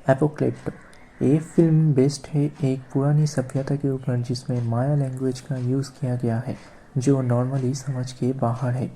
Apocalypto. ये film based है एक पुरानी सभ्यता के ऊपर जिसमें माया लैंग्वेज का यूज़ किया गया है जो नॉर्मली समझ के बाहर है।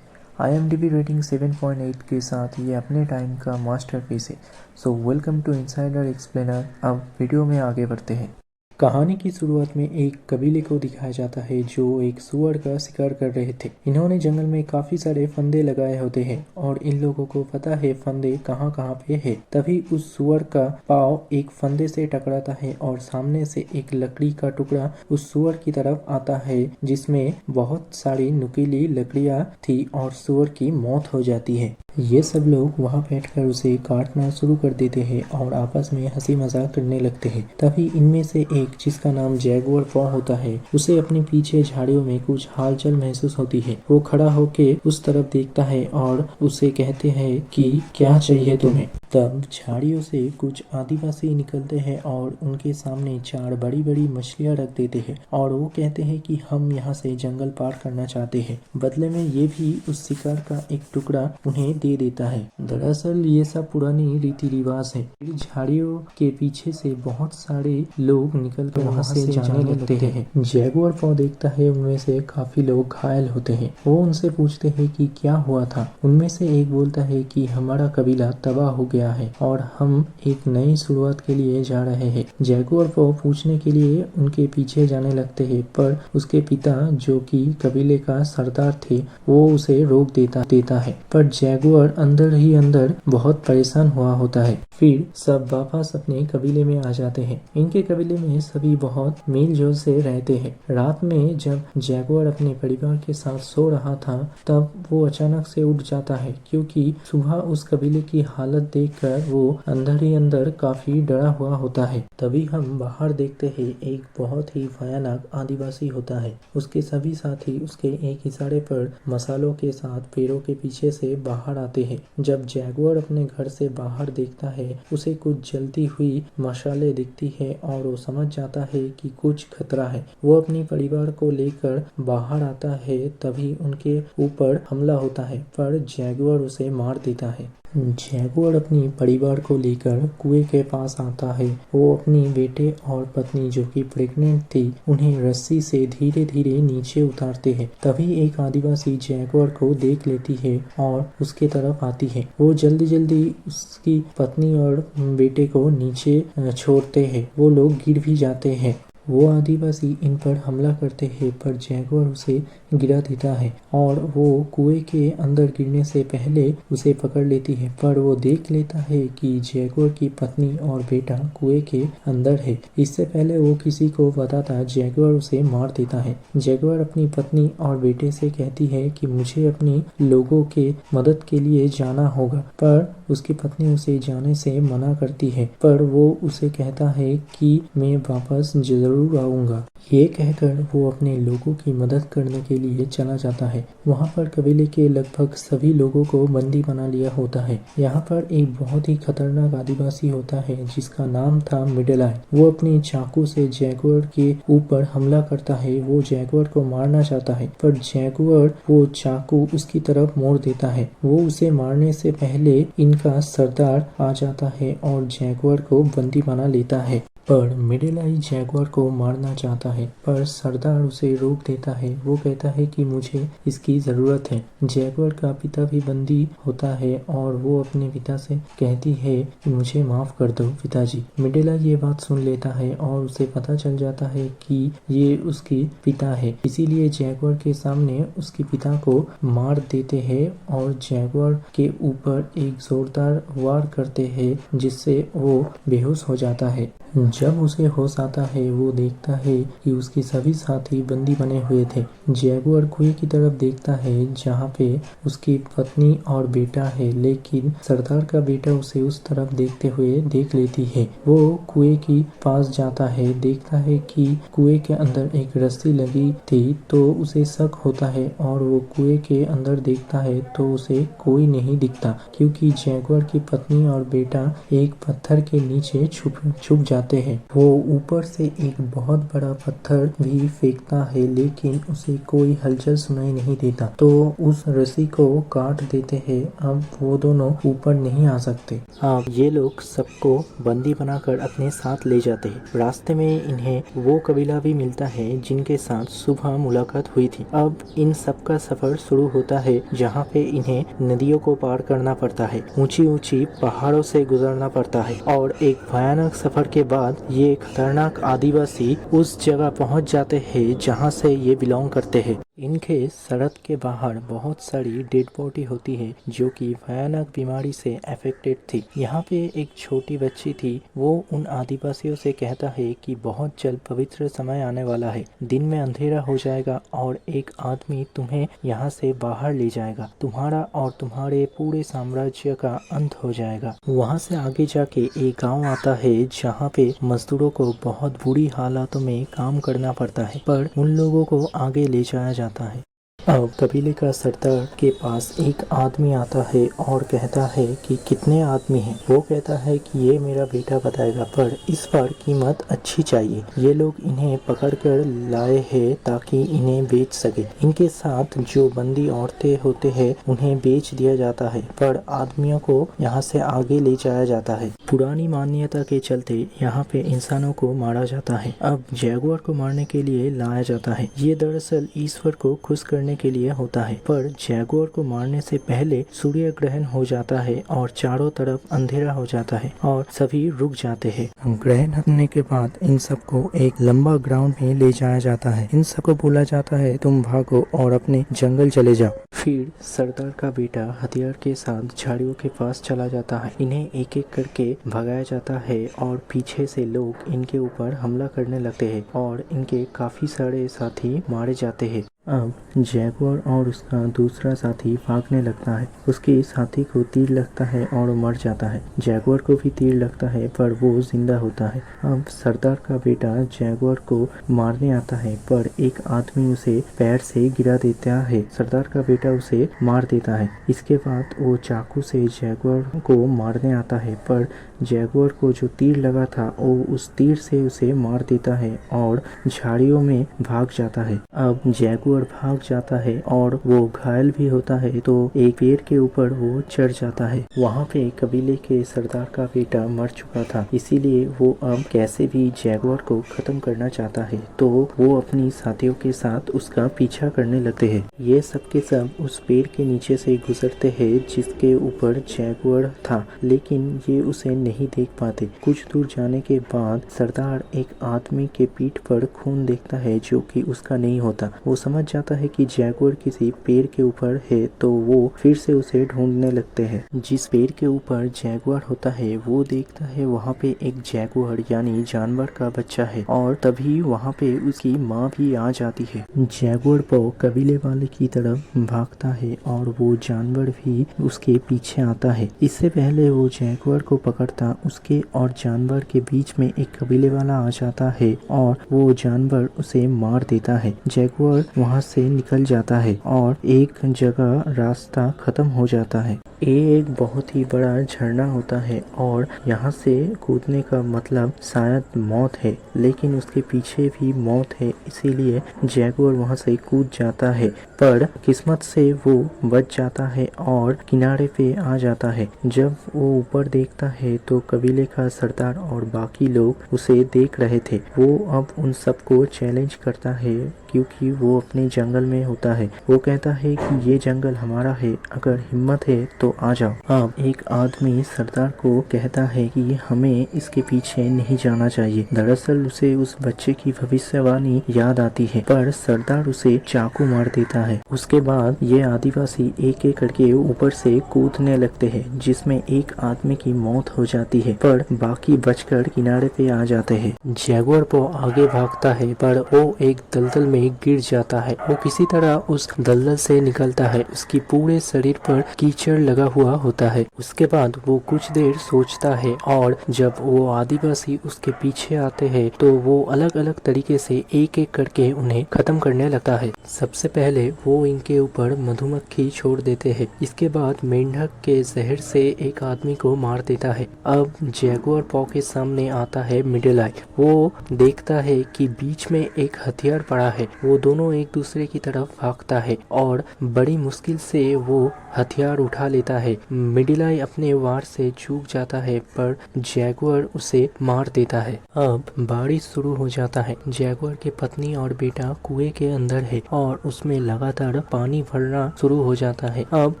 IMDb रेटिंग 7.8 के साथ ये अपने टाइम का मास्टरपीस है। So welcome to Insider Explainer. अब वीडियो में आगे बढ़ते हैं। कहानी की शुरुआत में एक कबीले को दिखाया जाता है जो एक सुअर का शिकार कर रहे थे। इन्होंने जंगल में काफी सारे फंदे लगाए होते हैं और इन लोगों को पता है फंदे कहाँ कहाँ पे है। तभी उस सुअर का पाँव एक फंदे से टकराता है और सामने से एक लकड़ी का टुकड़ा उस सुअर की तरफ आता है जिसमें बहुत सारी नुकीली लकड़ियाँ थी और सुअर की मौत हो जाती है। ये सब लोग वहाँ बैठकर उसे काटना शुरू कर देते हैं और आपस में हंसी मजाक करने लगते हैं। तभी इनमें से एक जिसका नाम जैगुआर पॉ होता है उसे अपने पीछे झाड़ियों में कुछ हलचल महसूस होती है। वो खड़ा होके उस तरफ देखता है और उसे कहते हैं कि क्या चाहिए तुम्हें। तब झाड़ियों से कुछ आदिवासी निकलते हैं और उनके सामने 4 बड़ी बड़ी मछलियाँ रख देते हैं और वो कहते हैं कि हम यहाँ से जंगल पार करना चाहते हैं। बदले में ये भी उस शिकार का एक टुकड़ा उन्हें दे देता है। दरअसल ये सब पुरानी रीति रिवाज है। झाड़ियों के पीछे से बहुत सारे लोग निकल कर वहाँ से जाने लगते हैं। जैगुआर पॉ देखता है उनमें से काफी लोग घायल होते हैं। वो उनसे पूछते हैं कि क्या हुआ था। उनमें से एक बोलता है कि हमारा कबीला तबाह हो गया है और हम एक नई शुरुआत के लिए जा रहे हैं। जैगुआर पॉ पूछने के लिए उनके पीछे जाने लगते हैं पर उसके पिता जो कि कबीले का सरदार थे वो उसे रोक देता है। पर जैगुआर अंदर ही अंदर बहुत परेशान हुआ होता है। फिर सब वापस अपने कबीले में आ जाते हैं। इनके कबीले में सभी बहुत मेलजोल से रहते हैं। रात में जब जैगुआर अपने परिवार के साथ सो रहा था तब वो अचानक से उठ जाता है क्योंकि सुबह उस कबीले की हालत देखकर वो अंदर ही अंदर काफी डरा हुआ होता है। तभी हम बाहर देखते हैं एक बहुत ही भयानक आदिवासी होता है। उसके सभी साथी उसके एक इशारे पर मसालों के साथ पेड़ों के पीछे से बाहर आते हैं। जब जैगुआर अपने घर से बाहर देखता है उसे कुछ जलती हुई मशालें दिखती है और वो समझ जाता है कि कुछ खतरा है। वो अपनी परिवार को लेकर बाहर आता है तभी उनके ऊपर हमला होता है पर जैगुआर उसे मार देता है। जैगुआर अपनी परिवार को लेकर कुएं के पास आता है। वो अपनी बेटे और पत्नी जो कि प्रेग्नेंट थी उन्हें रस्सी से धीरे धीरे नीचे उतारते हैं। तभी एक आदिवासी जैगुआर को देख लेती है और उसके तरफ आती है। वो जल्दी जल्दी उसकी पत्नी और बेटे को नीचे छोड़ते हैं। वो लोग गिर भी जाते हैं। वो आदिवासी इन पर हमला करते हैं पर जैगुआर उसे गिरा देता है और वो कुएं के अंदर गिरने से पहले उसे पकड़ लेती है। पर वो देख लेता है कि जैगुआर की पत्नी और बेटा कुएं के अंदर है। इससे पहले वो किसी को बताता जैगुआर उसे मार देता है। जैगुआर अपनी पत्नी और बेटे से कहती है कि मुझे अपनी लोगों के मदद के लिए जाना होगा पर उसकी पत्नी उसे जाने से मना करती है। पर वो उसे कहता है कि मैं वापस जरूर आऊंगा। ये कहकर वो अपने लोगों की मदद करने के लिए चला जाता है। वहाँ पर कबीले के लगभग सभी लोगों को बंदी बना लिया होता है। यहाँ पर एक बहुत ही खतरनाक आदिवासी होता है जिसका नाम था मिडल आई। वो अपनी चाकू से जैगुआर के ऊपर हमला करता है। वो जैगुआर को मारना चाहता है पर जैगुआर वो चाकू उसकी तरफ मोड़ देता है। वो उसे मारने से पहले इनका सरदार आ जाता है और जैगुआर को बंदी बना लेता है। पर मिडिल आई जैगुआर को मारना चाहता है पर सरदार उसे रोक देता है। वो कहता है कि मुझे इसकी जरूरत है। जैगुआर का पिता भी बंदी होता है और वो अपने पिता से कहती है कि मुझे माफ कर दो पिताजी। मिडिल आई ये बात सुन लेता है और उसे पता चल जाता है कि ये उसके पिता है। इसीलिए जैगुआर के सामने उसके पिता को मार देते हैं और जैगुआर के ऊपर एक जोरदार वार करते हैं जिससे वो बेहोश हो जाता है। जब उसे होश आता है वो देखता है कि उसके सभी साथी बंदी बने हुए थे। जैगुआर कुएं की तरफ देखता है जहाँ पे उसकी पत्नी और बेटा है लेकिन सरदार का बेटा उसे उस तरफ देखते हुए देख लेती है। वो कुएं के पास जाता है, देखता है कि कुएं के अंदर एक रस्सी लगी थी तो उसे शक होता है और वो कुएं के अंदर देखता है तो उसे कोई नहीं दिखता क्योंकि जैगुआर की पत्नी और बेटा एक पत्थर के नीचे छुप जाते हैं। वो ऊपर से एक बहुत बड़ा पत्थर भी फेंकता है, लेकिन उसे कोई हलचल सुनाई नहीं देता, तो उस रस्सी को काट देते हैं। अब वो दोनों ऊपर नहीं आ सकते। अब ये लोग सबको बंदी बनाकर अपने साथ ले जाते हैं। रास्ते में इन्हें वो कबीला भी मिलता है जिनके साथ सुबह मुलाकात हुई थी। अब इन सब का सफर शुरू होता है, जहाँ पे इन्हें नदियों को पार करना पड़ता है, ऊंची ऊंची पहाड़ों से गुजरना पड़ता है, और एक भयानक सफर के बाद ये खतरनाक आदिवासी उस जगह पहुंच जाते हैं जहां से ये बिलोंग करते हैं। इनके सड़क के बाहर बहुत सारी डेड बॉडी होती है जो कि भयानक बीमारी से अफेक्टेड थी। यहाँ पे एक छोटी बच्ची थी, वो उन आदिवासियों से कहता है कि बहुत जल्द पवित्र समय आने वाला है, दिन में अंधेरा हो जाएगा और एक आदमी तुम्हें यहाँ से बाहर ले जाएगा, तुम्हारा और तुम्हारे पूरे साम्राज्य का अंत हो जाएगा। वहाँ से आगे जाके एक गांव आता है जहाँ पे मजदूरों को बहुत बुरी हालातों में काम करना पड़ता है, पर उन लोगों को आगे ले जाया जाता है। अब कबीले का सरदार के पास एक आदमी आता है और कहता है कि कितने आदमी हैं। वो कहता है कि ये मेरा बेटा बताएगा, पर इस बार कीमत अच्छी चाहिए। ये लोग इन्हें पकड़कर लाए हैं ताकि इन्हें बेच सके। इनके साथ जो बंदी औरतें होते हैं उन्हें बेच दिया जाता है, पर आदमियों को यहाँ से आगे ले जाया जाता है। पुरानी मान्यता के चलते यहाँ पे इंसानों को मारा जाता है। अब जैगुआर को मारने के लिए लाया जाता है। ये दरअसल ईश्वर को खुश करने के लिए होता है, पर जैगुआर को मारने से पहले सूर्य ग्रहण हो जाता है और चारों तरफ अंधेरा हो जाता है और सभी रुक जाते हैं। ग्रहण होने के बाद इन सबको एक लंबा ग्राउंड में ले जाया जाता है। इन सबको बोला जाता है तुम भागो और अपने जंगल चले जाओ। फिर सरदार का बेटा हथियार के साथ झाड़ियों के पास चला जाता है। इन्हें एक एक करके भगाया जाता है और पीछे से लोग इनके ऊपर हमला करने लगते हैं और इनके काफी सारे साथी मारे जाते हैं। अब जैगुआर और उसका दूसरा साथी भागने लगता है। उसके साथी को तीर लगता है और मर जाता है। जैगुआर को भी तीर लगता है, पर वो जिंदा होता है। अब सरदार का बेटा जैगुआर को मारने आता है, पर एक आदमी उसे पैर से गिरा देता है। सरदार का बेटा उसे मार देता है। इसके बाद वो चाकू से जैगुआर को मारने आता है, पर जैगुआर को जो तीर लगा था वो उस तीर से उसे मार देता है और झाड़ियों में भाग जाता है। अब जैगुआर भाग जाता है और वो घायल भी होता है, तो एक पेड़ के ऊपर वो चढ़ जाता है। वहाँ पे कबीले के सरदार का बेटा मर चुका था, इसीलिए वो अब कैसे भी जैगुआर को खत्म करना चाहता है, तो वो अपनी साथियों के साथ उसका पीछा करने लगते हैं। ये सब के सब उस पेड़ के नीचे से गुजरते हैं जिसके ऊपर जैगुआर था, लेकिन ये उसे नहीं देख पाते। कुछ दूर जाने के बाद सरदार एक आदमी के पीठ पर खून देखता है जो कि उसका नहीं होता। वो समझ जाता है कि जैगुआर किसी पेड़ के ऊपर है, तो वो फिर से उसे ढूंढने लगते हैं। जिस पेड़ के ऊपर जैगुआर होता है वो देखता है वहाँ पे एक जैगुआर यानी जानवर का बच्चा है, और तभी वहाँ पे उसकी माँ भी आ जाती है। जैगुआर पो कबीले वाले की तरफ भागता है और वो जानवर भी उसके पीछे आता है। इससे पहले वो जैगुआर को पकड़ता, उसके और जानवर के बीच में एक कबीले वाला आ जाता है और वो जानवर उसे मार देता है। जैगुआर वहाँ से निकल जाता है और एक जगह रास्ता खत्म हो जाता है। ये एक बहुत ही बड़ा झरना होता है और यहाँ से कूदने का मतलब शायद मौत है, लेकिन उसके पीछे भी मौत है, इसीलिए जैगुआर वहाँ से कूद जाता है, पर किस्मत से वो बच जाता है और किनारे पे आ जाता है। जब वो ऊपर देखता है तो कबीले का सरदार और बाकी लोग उसे देख रहे थे। वो अब उन सबको चैलेंज करता है क्योंकि वो अपने जंगल में होता है। वो कहता है कि ये जंगल हमारा है, अगर हिम्मत है तो आ जाओ। अब एक आदमी सरदार को कहता है कि हमें इसके पीछे नहीं जाना चाहिए। दरअसल उसे उस बच्चे की भविष्यवाणी याद आती है, पर सरदार उसे चाकू मार देता है। उसके बाद ये आदिवासी एक एक करके ऊपर से कूदने लगते हैं, जिसमें एक आदमी की मौत हो जाती है, पर बाकी बचकर किनारे पे आ जाते हैं। जैगुआर को आगे भागता है, पर वो एक दलदल में में गिर जाता है। वो किसी तरह उस दलदल से निकलता है। उसकी पूरे शरीर पर कीचड़ लगा हुआ होता है। उसके बाद वो कुछ देर सोचता है और जब वो आदिवासी उसके पीछे आते हैं तो वो अलग अलग तरीके से एक एक करके उन्हें खत्म करने लगता है। सबसे पहले वो इनके ऊपर मधुमक्खी छोड़ देते हैं। इसके बाद मेंढक के जहर से एक आदमी को मार देता है। अब जैगुआर पॉ के सामने आता है मिडिल आई। वो देखता है कि बीच में एक हथियार पड़ा है। वो दोनों एक दूसरे की तरफ भागता है और बड़ी मुश्किल से वो हथियार उठा लेता है। मिडिल आई अपने वार से चूक जाता है पर जैगुआर उसे मार देता है। अब बारिश शुरू हो जाता है। जैगुआर की पत्नी और बेटा कुएं के अंदर है और उसमें लगातार पानी भरना शुरू हो जाता है। अब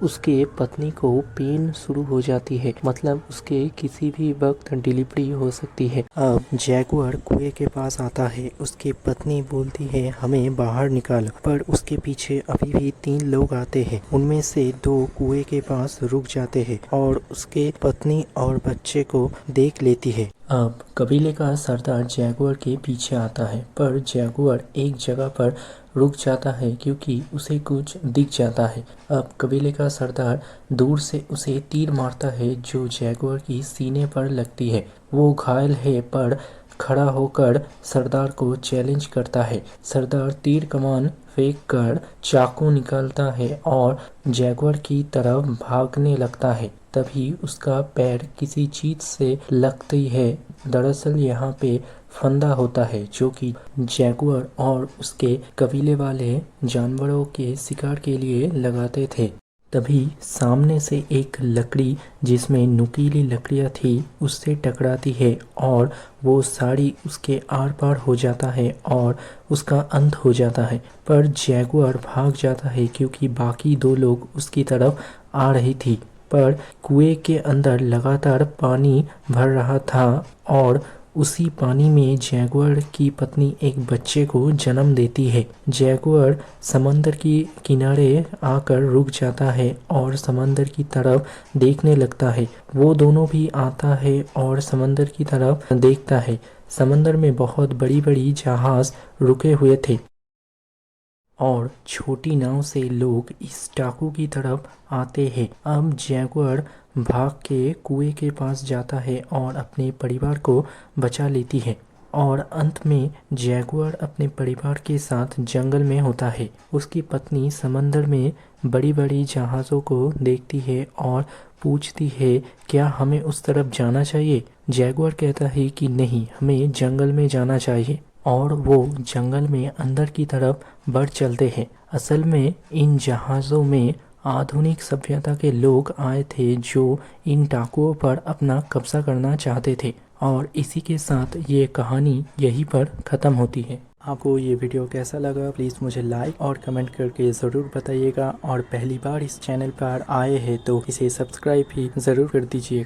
उसके पत्नी को पेन शुरू हो जाती है, मतलब उसके किसी भी वक्त डिलीवरी हो सकती है। अब जैगुआर कुएं के पास आता है। उसकी पत्नी बोलती है हमें बाहर निकालो, पर उसके पीछे अभी भी 3 लोग आते हैं। उनमें से 2 कुएं के पास रुक जाते हैं और उसके पत्नी और बच्चे को देख लेती है। अब कबीले का सरदार जैगुआर के पीछे आता है, पर जैगुआर एक जगह पर रुक जाता है क्योंकि उसे कुछ दिख जाता है। अब कबीले का सरदार दूर से उसे तीर मारता है जो जैगुआर की सीने पर लगती है। वो घायल है पर खड़ा होकर सरदार को चैलेंज करता है। सरदार तीर कमान फेंक कर चाकू निकालता है और जैगुआर की तरफ भागने लगता है। तभी उसका पैर किसी चीज से लगती है। दरअसल यहाँ पे फंदा होता है जो कि जैगुआर और उसके कबीले वाले जानवरों के शिकार के लिए लगाते थे। तभी सामने से एक लकड़ी जिसमें नुकीली लकड़ियाँ थी उससे टकराती है और वो साड़ी उसके आर पार हो जाता है और उसका अंत हो जाता है। पर जैगुआर भाग जाता है क्योंकि बाकी 2 लोग उसकी तरफ आ रही थी। पर कुएं के अंदर लगातार पानी भर रहा था और उसी पानी में जैगुआर की पत्नी एक बच्चे को जन्म देती है। जैगुआर समंदर की किनारे आकर रुक जाता है और समंदर की तरफ देखने लगता है। वो दोनों भी आता है और समंदर की तरफ देखता है। समंदर में बहुत बड़ी बड़ी जहाज रुके हुए थे और छोटी नाव से लोग इस टापू की तरफ आते हैं। अब जैगुआर भाग के कुएं के पास जाता है और अपने परिवार को बचा लेती है और अंत में जैगुआर अपने परिवार के साथ जंगल में होता है। उसकी पत्नी समंदर में बड़ी बड़ी जहाज़ों को देखती है और पूछती है क्या हमें उस तरफ जाना चाहिए। जैगुआर कहता है कि नहीं, हमें जंगल में जाना चाहिए और वो जंगल में अंदर की तरफ बढ़ चलते हैं। असल में इन जहाज़ों में आधुनिक सभ्यता के लोग आए थे जो इन टापुओं पर अपना कब्जा करना चाहते थे और इसी के साथ ये कहानी यहीं पर ख़त्म होती है। आपको ये वीडियो कैसा लगा प्लीज़ मुझे लाइक और कमेंट करके ज़रूर बताइएगा और पहली बार इस चैनल पर आए हैं तो इसे सब्सक्राइब भी ज़रूर कर दीजिएगा।